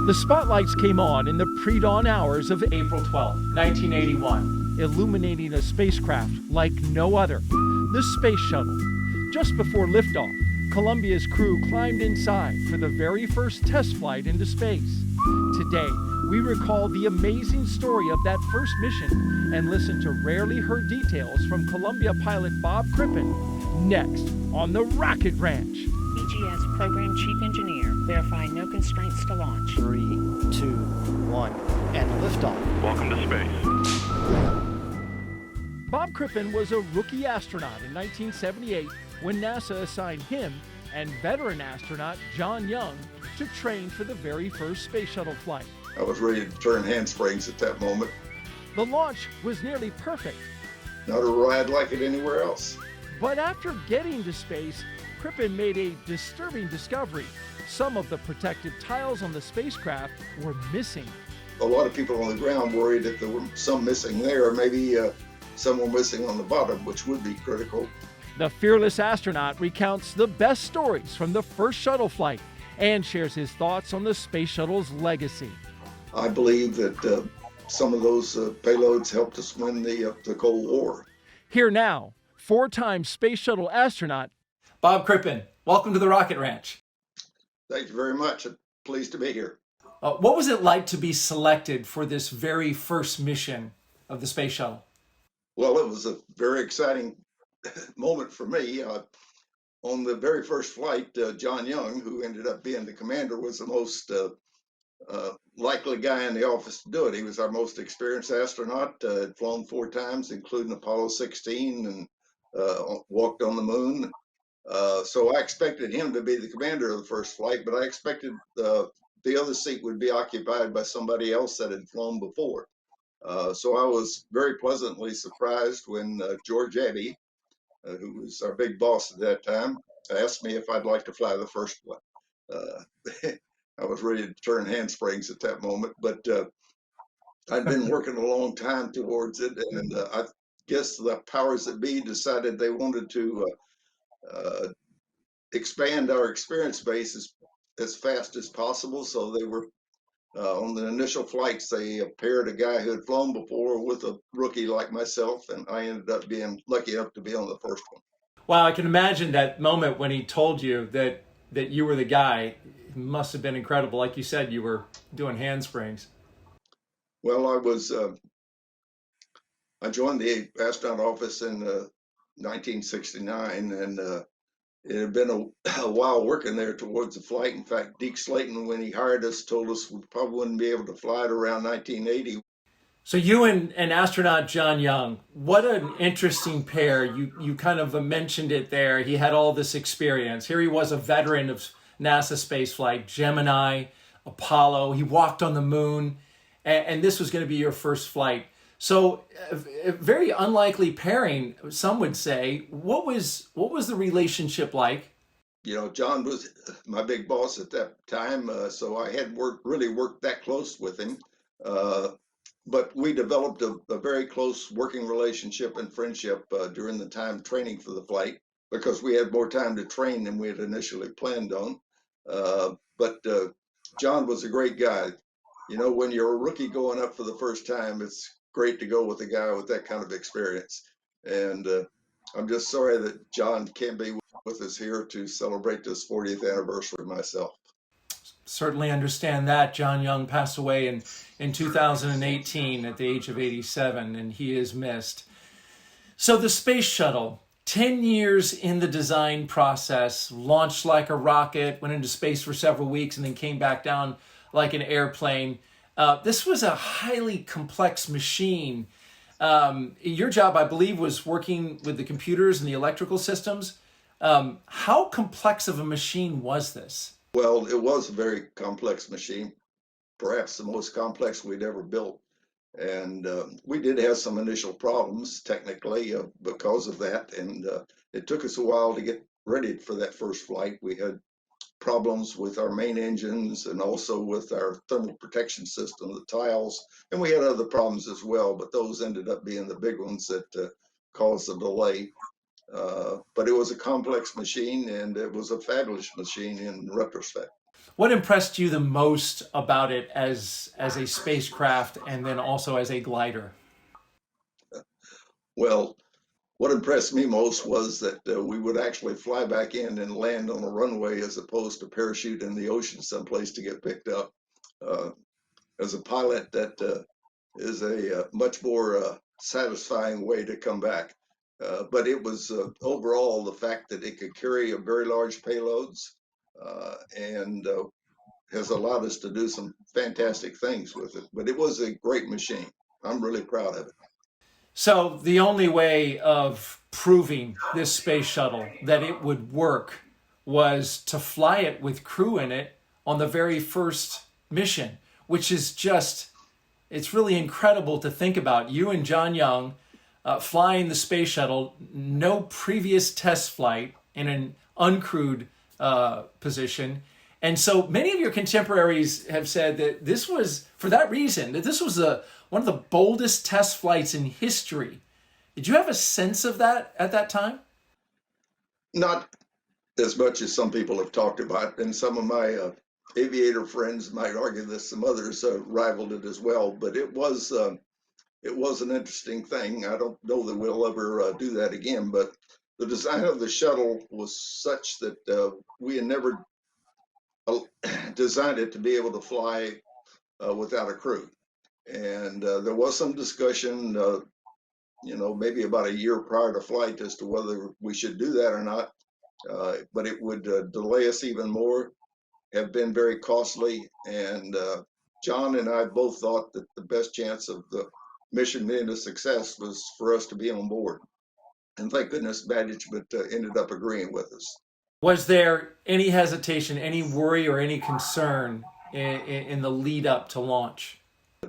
The spotlights came on in the pre-dawn hours of April 12, 1981, illuminating a spacecraft like no other, the Space Shuttle. Just before liftoff, Columbia's crew climbed inside for the very first test flight into space. Today, we recall the amazing story of that first mission and listen to rarely heard details from Columbia pilot Bob Crippen, next on the Rocket Ranch. BGS Program Chief Engineer, verifying no constraints to launch. 3, 2, 1, and liftoff. Welcome to space. Bob Crippen was a rookie astronaut in 1978 when NASA assigned him and veteran astronaut John Young to train for the very first space shuttle flight. I was ready to turn handsprings at that moment. The launch was nearly perfect. Not a ride like it anywhere else. But after getting to space, Crippen made a disturbing discovery. Some of the protective tiles on the spacecraft were missing. A lot of people on the ground worried that there were some missing there, maybe some were missing on the bottom, which would be critical. The fearless astronaut recounts the best stories from the first shuttle flight and shares his thoughts on the space shuttle's legacy. I believe that some of those payloads helped us win the Cold War. Here now, four-time space shuttle astronaut Bob Crippen, welcome to the Rocket Ranch. Thank you very much. I'm pleased to be here. What was it like to be selected for this very first mission of the space shuttle? Well, it was a very exciting moment for me. On the very first flight, John Young, who ended up being the commander, was the most likely guy in the office to do it. He was our most experienced astronaut, had flown 4 times, including Apollo 16, and walked on the moon. So I expected him to be the commander of the first flight, but I expected the other seat would be occupied by somebody else that had flown before. So I was very pleasantly surprised when George Eddy, who was our big boss at that time, asked me if I'd like to fly the first one. I was ready to turn handsprings at that moment, but I'd been working a long time towards it, and I guess the powers that be decided they wanted to expand our experience base as fast as possible. So they were on the initial flights, they paired a guy who had flown before with a rookie like myself, and I ended up being lucky enough to be on the first one. Wow, I can imagine that moment when he told you that you were the guy. It must have been incredible. Like you said, you were doing handsprings. Well, I joined the astronaut office in 1969, and it had been a while working there towards the flight. In fact, Deke Slayton, when he hired us, told us we probably wouldn't be able to fly it around 1980. So you and astronaut John Young, what an interesting pair. You kind of mentioned it there. He had all this experience. Here he was, a veteran of NASA spaceflight, Gemini, Apollo. He walked on the moon, and this was going to be your first flight. So a very unlikely pairing, some would say. What was the relationship like? You know, John was my big boss at that time, so I hadn't really worked that close with him. But we developed a very close working relationship and friendship during the time training for the flight, because we had more time to train than we had initially planned on. But John was a great guy. You know, when you're a rookie going up for the first time, it's great to go with a guy with that kind of experience. And I'm just sorry that John can't be with us here to celebrate this 40th anniversary myself. Certainly understand that. John Young passed away in 2018 at the age of 87, and he is missed. So the space shuttle, 10 years in the design process, launched like a rocket, went into space for several weeks, and then came back down like an airplane. This was a highly complex machine. Your job, I believe, was working with the computers and the electrical systems. How complex of a machine was this? Well, it was a very complex machine, perhaps the most complex we'd ever built. And we did have some initial problems technically because of that. And it took us a while to get ready for that first flight. We had problems with our main engines and also with our thermal protection system, the tiles. And we had other problems as well, but those ended up being the big ones that caused the delay. But it was a complex machine, and it was a fabulous machine in retrospect. What impressed you the most about it as a spacecraft and then also as a glider? Well, what impressed me most was that we would actually fly back in and land on a runway as opposed to parachute in the ocean someplace to get picked up. Uh, as a pilot, that is a much more satisfying way to come back. But it was overall the fact that it could carry a very large payloads and has allowed us to do some fantastic things with it. But it was a great machine. I'm really proud of it. So the only way of proving this space shuttle that it would work was to fly it with crew in it on the very first mission, which is just, it's really incredible to think about. You and John Young flying the space shuttle, no previous test flight in an uncrewed position. And so many of your contemporaries have said that this was, for that reason, that this was one of the boldest test flights in history. Did you have a sense of that at that time? Not as much as some people have talked about, and some of my aviator friends might argue that some others rivaled it as well. But it was an interesting thing. I don't know that we'll ever do that again. But the design of the shuttle was such that we had never designed it to be able to fly without a crew. And there was some discussion, maybe about a year prior to flight as to whether we should do that or not. But it would delay us even more, have been very costly. And John and I both thought that the best chance of the mission being a success was for us to be on board. And thank goodness management ended up agreeing with us. Was there any hesitation, any worry, or any concern in the lead up to launch?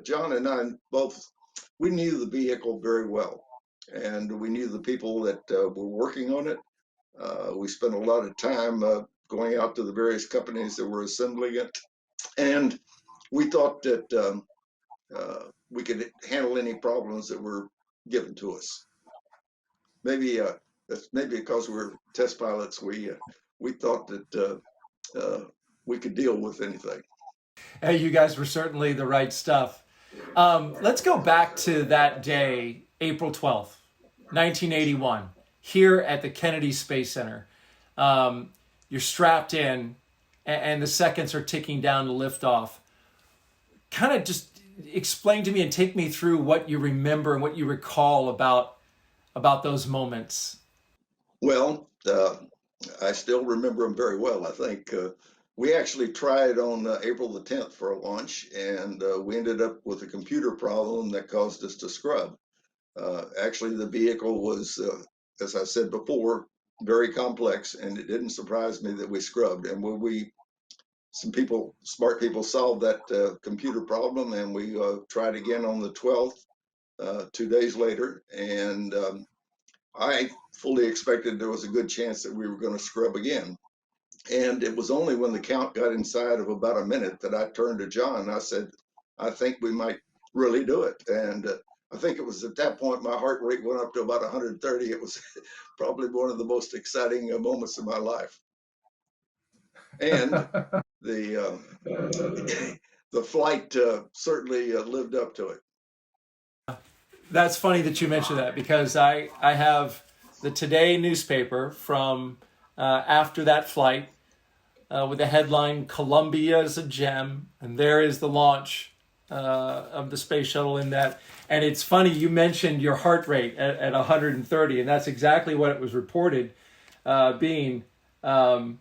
John and I both, we knew the vehicle very well, and we knew the people that were working on it. We spent a lot of time going out to the various companies that were assembling it, and we thought that we could handle any problems that were given to us. Maybe that's maybe because we're test pilots. We thought that we could deal with anything. Hey, you guys were certainly the right stuff. Let's go back to that day, April 12th, 1981, here at the Kennedy Space Center. You're strapped in, and the seconds are ticking down to liftoff. Kind of just explain to me and take me through what you remember and what you recall about those moments. Well, I still remember them very well. I think we actually tried on April the 10th for a launch, and we ended up with a computer problem that caused us to scrub. Actually, the vehicle was, as I said before, very complex, and it didn't surprise me that we scrubbed. And when some people, smart people, solved that computer problem, and we tried again on the 12th, 2 days later, and I fully expected there was a good chance that we were going to scrub again. And it was only when the count got inside of about a minute that I turned to John and I said, I think we might really do it. And I think it was at that point my heart rate went up to about 130. It was probably one of the most exciting moments of my life. And the flight certainly lived up to it. That's funny that you mentioned that, because I have the Today newspaper from after that flight with the headline, "Columbia's a Gem," and there is the launch of the space shuttle in that. And it's funny, you mentioned your heart rate at 130, and that's exactly what it was reported being. And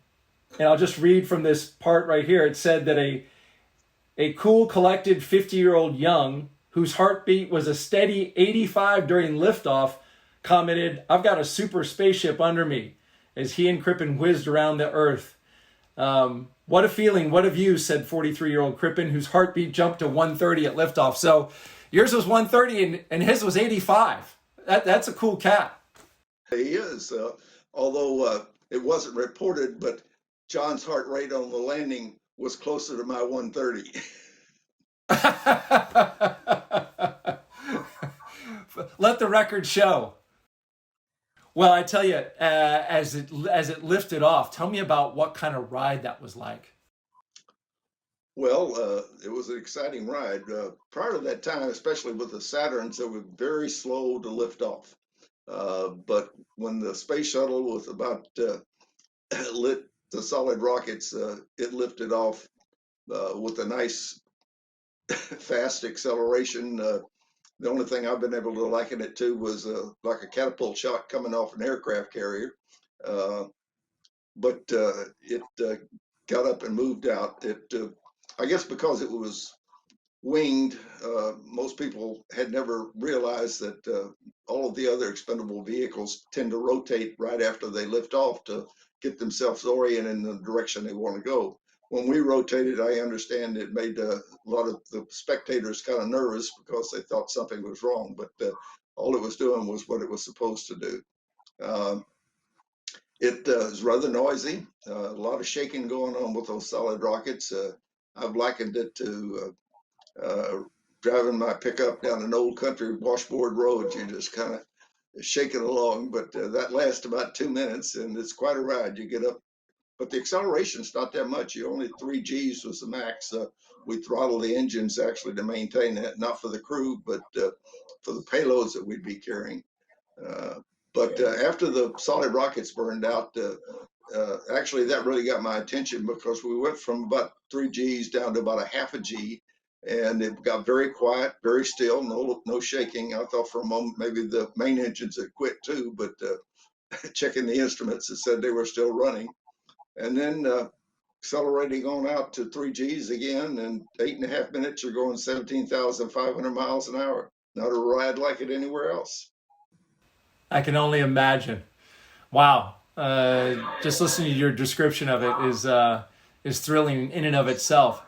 I'll just read from this part right here. It said that a cool, collected 50-year-old Young, whose heartbeat was a steady 85 during liftoff, commented, "I've got a super spaceship under me," as he and Crippen whizzed around the Earth. What a feeling, what a view, said 43-year-old Crippen, whose heartbeat jumped to 130 at liftoff. So yours was 130 and his was 85. That's a cool cat. He is, although it wasn't reported, but John's heart rate on the landing was closer to my 130. Let the record show. Well, I tell you, as it lifted off, tell me about what kind of ride that was like. Well, it was an exciting ride. Prior to that time, especially with the Saturns, they were very slow to lift off. But when the space shuttle was about lit the solid rockets, it lifted off with a nice fast acceleration. The only thing I've been able to liken it to was like a catapult shot coming off an aircraft carrier. Uh, but it got up and moved out. I guess because it was winged, most people had never realized that all of the other expendable vehicles tend to rotate right after they lift off to get themselves oriented in the direction they want to go. When we rotated, I understand it made a lot of the spectators kind of nervous because they thought something was wrong, but all it was doing was what it was supposed to do. Um, it is rather noisy, a lot of shaking going on with those solid rockets. I've likened it to driving my pickup down an old country washboard road. You just kind of shaking along, but that lasts about 2 minutes, and it's quite a ride. You get up, but the acceleration's not that much. You only 3 Gs was the max. We throttle the engines actually to maintain that, not for the crew, but for the payloads that we'd be carrying. But after the solid rockets burned out, actually that really got my attention because we went from about 3 Gs down to about a half a G, and it got very quiet, very still, no shaking. I thought for a moment maybe the main engines had quit too, but checking the instruments, it said they were still running. And then accelerating on out to 3 Gs again, and 8.5 minutes, you're going 17,500 miles an hour. Not a ride like it anywhere else. I can only imagine. Wow. Just listening to your description of it is thrilling in and of itself.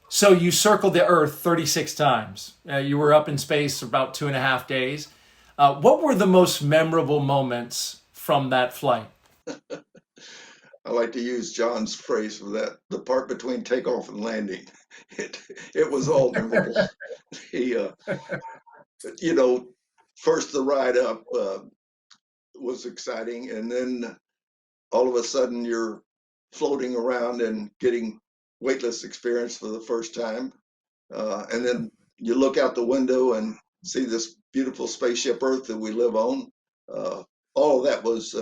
So you circled the Earth 36 times. You were up in space for about 2.5 days. What were the most memorable moments from that flight? I like to use John's phrase for that, the part between takeoff and landing. It was all memorable. He, you know, first the ride up was exciting, and then all of a sudden you're floating around and getting weightless experience for the first time. And then you look out the window and see this beautiful spaceship Earth that we live on. All of that was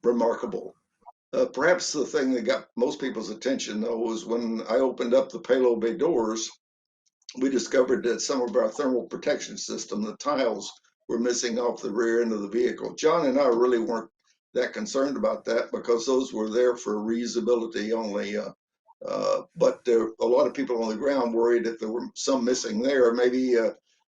remarkable. Perhaps the thing that got most people's attention, though, was when I opened up the payload bay doors, we discovered that some of our thermal protection system, the tiles, were missing off the rear end of the vehicle. John and I really weren't that concerned about that because those were there for reusability only. But a lot of people on the ground worried that there were some missing there, maybe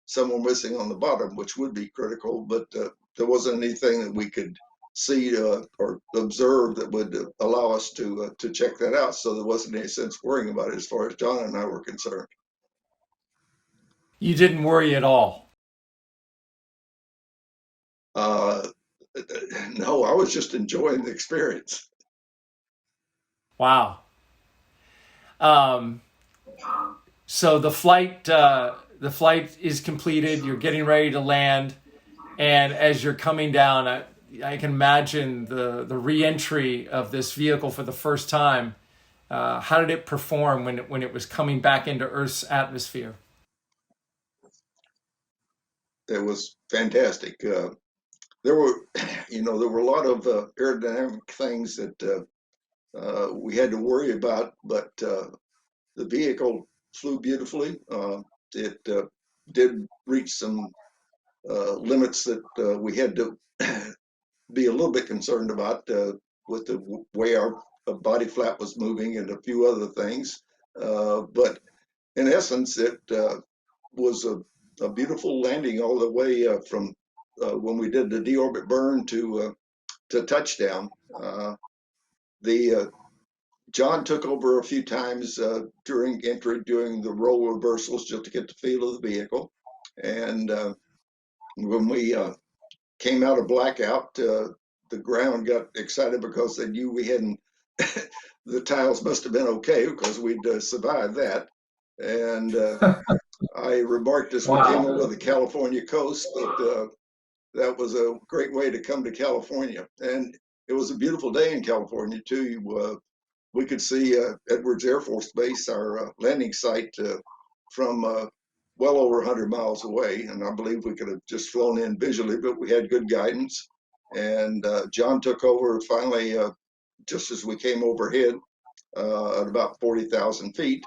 some were missing on the bottom, which would be critical, but there wasn't anything that we could see or observe that would allow us to check that out. So there wasn't any sense worrying about it as far as John and I were concerned. You didn't worry at all. Uh, no, I was just enjoying the experience. Wow. So the flight is completed. You're getting ready to land, and as you're coming down, I can imagine the re-entry of this vehicle for the first time. How did it perform when it was coming back into Earth's atmosphere? It was fantastic. There were, there were a lot of aerodynamic things that we had to worry about, but the vehicle flew beautifully. It did reach some limits that we had to be a little bit concerned about with the way our body flap was moving and a few other things. But in essence, it was a beautiful landing all the way from when we did the deorbit burn to touchdown. The John took over a few times during entry, doing the role reversals just to get the feel of the vehicle. And when we came out of blackout, the ground got excited because they knew we hadn't, the tiles must have been okay because we'd survived that. And I remarked as we came over the California coast that that was a great way to come to California. And it was a beautiful day in California too. we could see Edwards Air Force Base, our landing site, from well over 100 miles away. And I believe we could have just flown in visually, but we had good guidance. And John took over finally just as we came overhead at about 40,000 feet,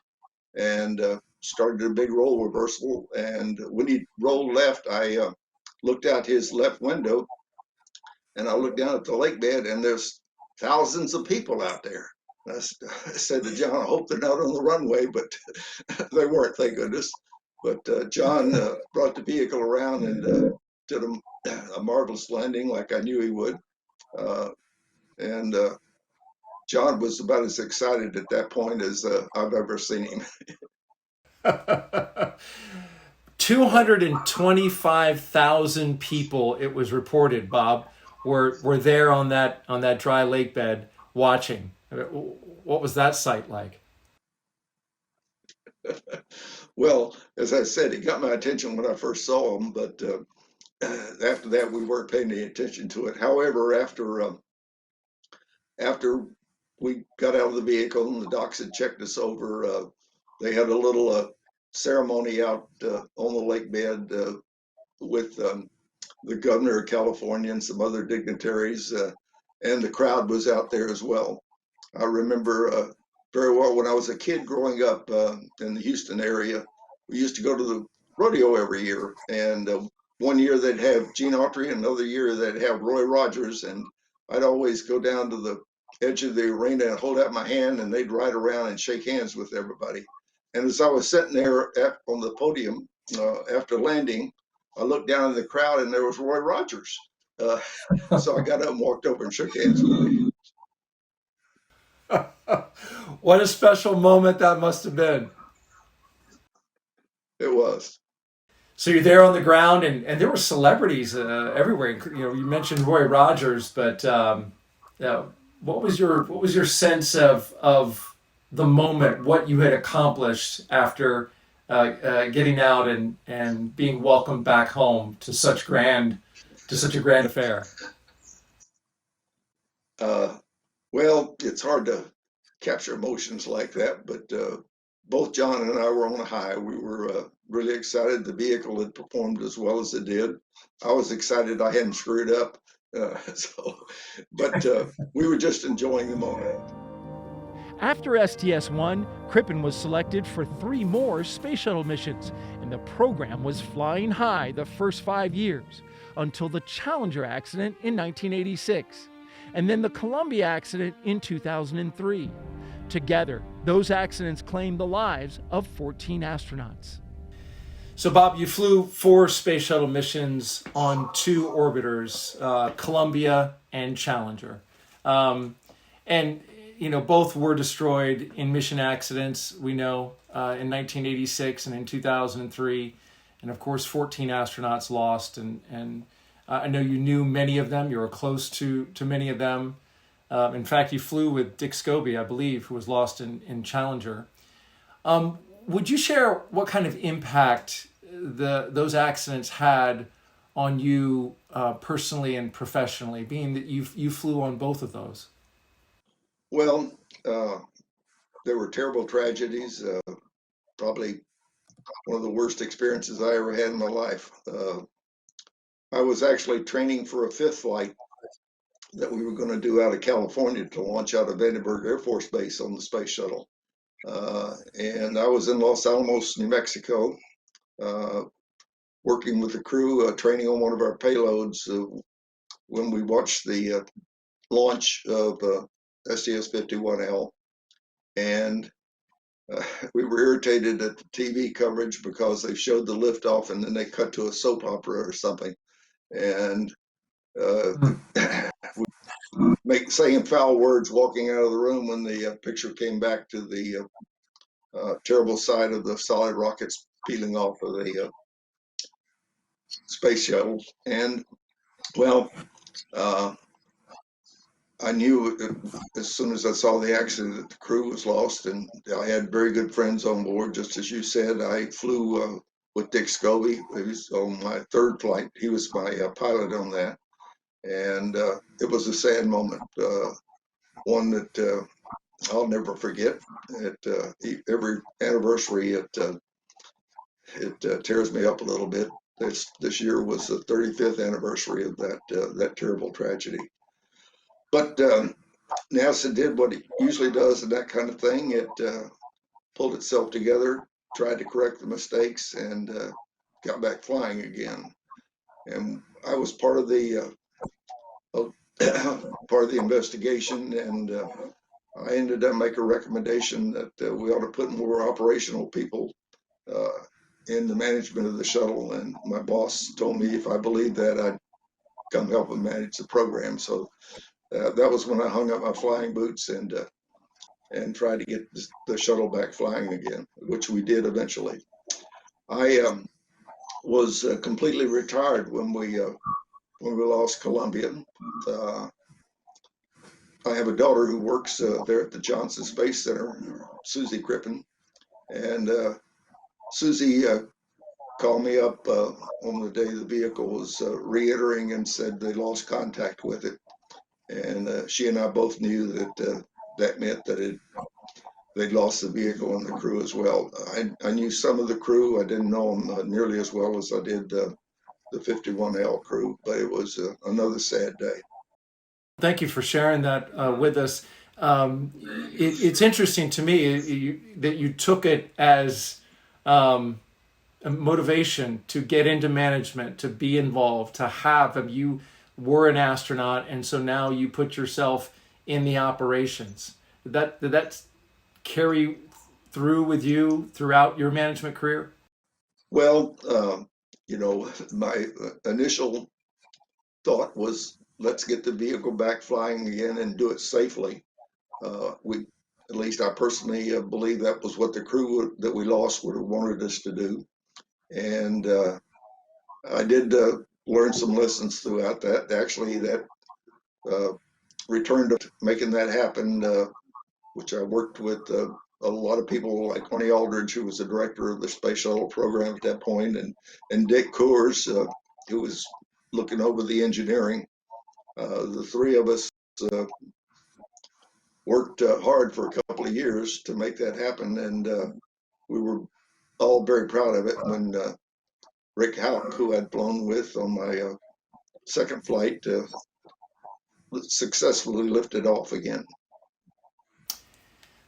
and started a big roll reversal. And when he rolled left, I looked out his left window, and I looked down at the lake bed, and there's thousands of people out there. And I said to John, I hope they're not on the runway, but they weren't, thank goodness. But John brought the vehicle around and did a marvelous landing like I knew he would. And John was about as excited at that point as I've ever seen him. 225,000 people, it was reported, Bob, were there on that dry lake bed watching. What was that sight like? Well, as I said, he got my attention when I first saw him, but after that, we weren't paying any attention to it. However, after we got out of the vehicle and the docs had checked us over, they had a little ceremony out on the lake bed with the governor of California and some other dignitaries, and the crowd was out there as well. I remember very well when I was a kid growing up in the Houston area, we used to go to the rodeo every year, and one year they'd have Gene Autry, another year they'd have Roy Rogers, and I'd always go down to the edge of the arena and hold out my hand, and they'd ride around and shake hands with everybody. And as I was sitting there on the podium after landing, I looked down in the crowd, and there was Roy Rogers. So I got up and walked over and shook hands with him. What a special moment that must have been. It was. So you're there on the ground, and there were celebrities everywhere. You mentioned Roy Rogers, but what was your sense of the moment, what you had accomplished after getting out and being welcomed back home to such a grand affair? Well, it's hard to capture emotions like that, but both John and I were on a high. We were really excited the vehicle had performed as well as it did. I was excited I hadn't screwed up. But we were just enjoying the moment. After STS-1, Crippen was selected for 3 more space shuttle missions, and the program was flying high the first 5 years, until the Challenger accident in 1986, and then the Columbia accident in 2003. Together, those accidents claimed the lives of 14 astronauts. So, Bob, you flew 4 space shuttle missions on 2 orbiters, Columbia and Challenger. And both were destroyed in mission accidents, we know, in 1986 and in 2003. And of course, 14 astronauts lost. And I know you knew many of them. You were close to many of them. In fact, you flew with Dick Scobie, I believe, who was lost in Challenger. Would you share what kind of impact those accidents had on you personally and professionally, being that you flew on both of those? Well, there were terrible tragedies, probably one of the worst experiences I ever had in my life. I was actually training for a 5th flight that we were going to do out of California to launch out of Vandenberg Air Force Base on the space shuttle. And I was in Los Alamos, New Mexico, working with the crew, training on one of our payloads when we watched the launch of STS-51L. And we were irritated at the TV coverage because they showed the liftoff and then they cut to a soap opera or something. And saying foul words walking out of the room when the picture came back to the terrible sight of the solid rockets peeling off of the space shuttle. And well, I knew as soon as I saw the accident that the crew was lost, and I had very good friends on board. Just as you said, I flew with Dick Scobie. He was on my 3rd flight. He was my pilot on that. And it was a sad moment, one that I never forget. I'll never forget. Every anniversary, it tears me up a little bit. This year was the 35th anniversary of that terrible tragedy. But NASA did what it usually does in that kind of thing. It pulled itself together, tried to correct the mistakes, and got back flying again. And I was part of the part of the investigation, and I ended up making a recommendation that we ought to put more operational people in the management of the shuttle. And my boss told me if I believed that, I'd come help him manage the program. So that was when I hung up my flying boots and tried to get the shuttle back flying again, which we did eventually. I was completely retired when we lost Columbia. I have a daughter who works there at the Johnson Space Center, Susie Crippen, and Susie called me up on the day the vehicle was re-entering and said they lost contact with it. And she and I both knew that that meant that they'd lost the vehicle and the crew as well. I knew some of the crew. I didn't know them nearly as well as I did the 51L crew, but it was another sad day. Thank you for sharing that with us. It's interesting to me that you took it as a motivation to get into management, to be involved, to have. You were an astronaut, and so now you put yourself in the operations. Did that carry through with you throughout your management career? Well, my initial thought was, let's get the vehicle back flying again and do it safely. At least I personally believe that was what the crew that we lost would have wanted us to do. And I did learn some lessons throughout that. Actually, that return to making that happen, which I worked with a lot of people like Connie Aldridge, who was the director of the Space Shuttle program at that point, and Dick Coors, who was looking over the engineering. The three of us worked hard for a couple of years to make that happen, and we were all very proud of it when Rick Houck, who I'd flown with on my second flight, successfully lifted off again.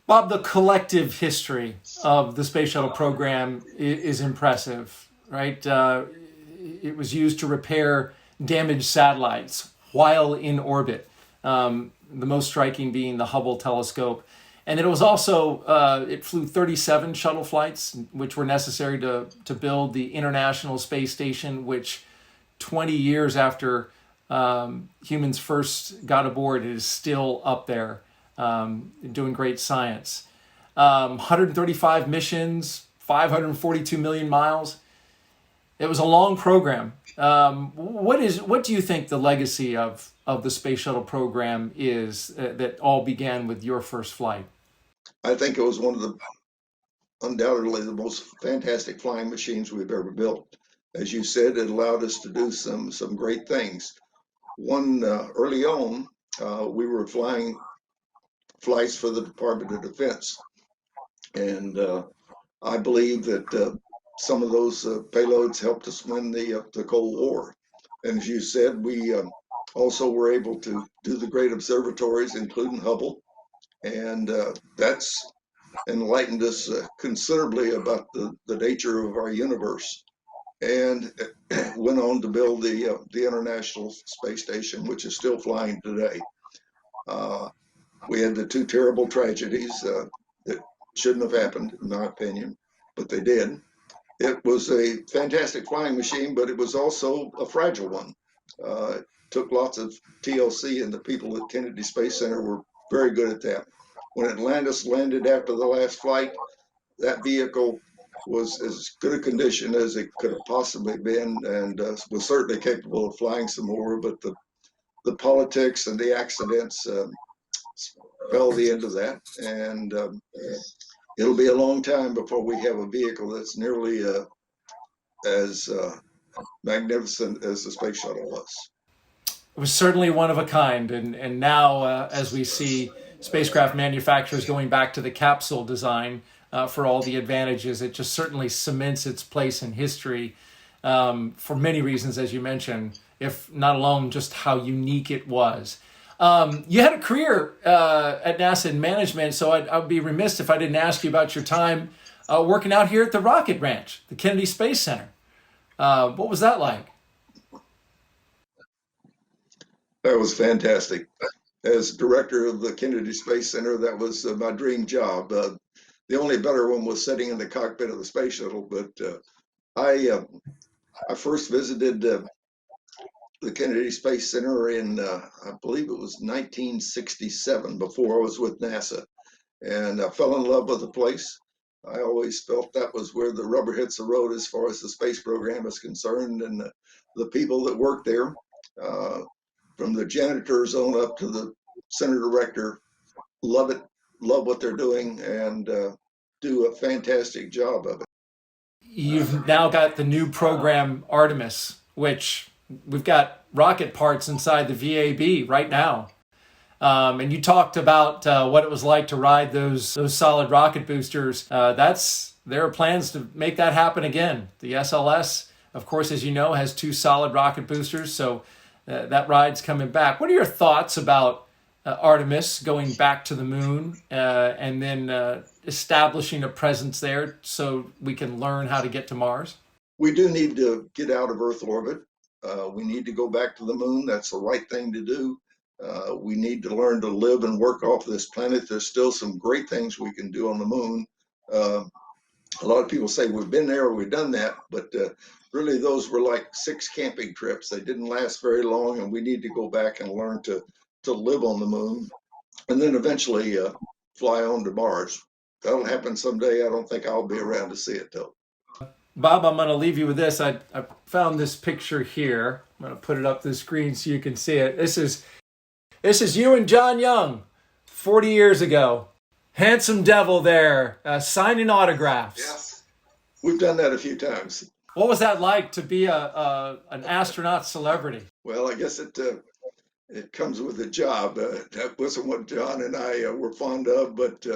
Bob, the collective history of the Space Shuttle program is impressive, right? It was used to repair damaged satellites while in orbit, the most striking being the Hubble telescope. And it was also, it flew 37 shuttle flights, which were necessary to build the International Space Station, which 20 years after humans first got aboard is still up there. Doing great science. 135 missions, 542 million miles. It was a long program. What do you think the legacy of the Space Shuttle program is that all began with your first flight? I think it was one of undoubtedly the most fantastic flying machines we've ever built. As you said, it allowed us to do some great things. One, early on, we were flying flights for the Department of Defense. And I believe that some of those payloads helped us win the Cold War. And as you said, we also were able to do the great observatories, including Hubble. And that's enlightened us considerably about the nature of our universe. And went on to build the International Space Station, which is still flying today. We had the two terrible tragedies that shouldn't have happened, in my opinion, but they did. It was a fantastic flying machine, but it was also a fragile one. It took lots of TLC, and the people at Kennedy Space Center were very good at that. When Atlantis landed after the last flight, that vehicle was as good a condition as it could have possibly been, and was certainly capable of flying some more, but the politics and the accidents spell the end of that, and it'll be a long time before we have a vehicle that's nearly as magnificent as the Space Shuttle was. It was certainly one of a kind, and now as we see spacecraft manufacturers going back to the capsule design for all the advantages. It just certainly cements its place in history for many reasons, as you mentioned, if not alone just how unique it was. You had a career at NASA in management, so I'd be remiss if I didn't ask you about your time working out here at the Rocket Ranch, the Kennedy Space Center. What was that like? That was fantastic. As director of the Kennedy Space Center, that was my dream job. The only better one was sitting in the cockpit of the space shuttle, but I first visited the Kennedy Space Center in, I believe it was 1967, before I was with NASA, and I fell in love with the place. I always felt that was where the rubber hits the road as far as the space program is concerned, and the people that work there, from the janitors on up to the center director, love it, love what they're doing, and do a fantastic job of it. You've now got the new program Artemis, which we've got rocket parts inside the VAB right now. And you talked about what it was like to ride those solid rocket boosters. There are plans to make that happen again. The SLS, of course, as you know, has 2 solid rocket boosters, so that ride's coming back. What are your thoughts about Artemis going back to the moon and then establishing a presence there so we can learn how to get to Mars? We do need to get out of Earth orbit. We need to go back to the moon. That's the right thing to do. We need to learn to live and work off this planet. There's still some great things we can do on the moon. A lot of people say we've been there or we've done that, but really those were like 6 camping trips. They didn't last very long, and we need to go back and learn to live on the moon, and then eventually fly on to Mars. That'll happen someday. I don't think I'll be around to see it though. Bob, I'm going to leave you with this. I found this picture here. I'm going to put it up the screen so you can see it. This is you and John Young 40 years ago. Handsome devil there, signing autographs. Yes, we've done that a few times. What was that like to be an astronaut celebrity? Well, I guess it comes with the job. That wasn't what John and I were fond of, but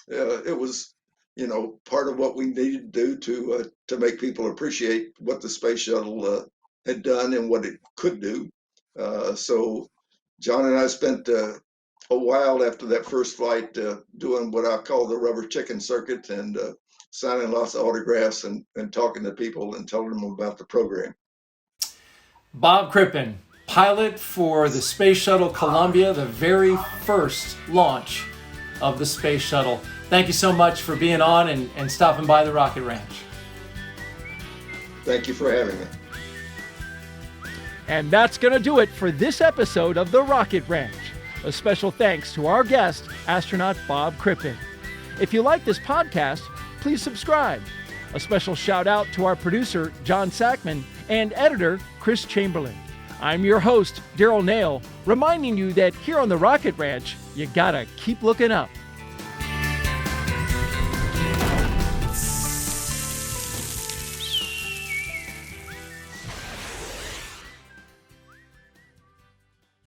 it was, part of what we needed to do to make people appreciate what the space shuttle had done and what it could do. So John and I spent a while after that first flight doing what I call the rubber chicken circuit, and signing lots of autographs and talking to people and telling them about the program. Bob Crippen, pilot for the Space Shuttle Columbia, the very first launch of the Space Shuttle. Thank you so much for being on and stopping by the Rocket Ranch. Thank you for having me. And that's going to do it for this episode of The Rocket Ranch. A special thanks to our guest, astronaut Bob Crippen. If you like this podcast, please subscribe. A special shout out to our producer, John Sackman, and editor, Chris Chamberlain. I'm your host, Daryl Nail, reminding you that here on The Rocket Ranch, you gotta keep looking up.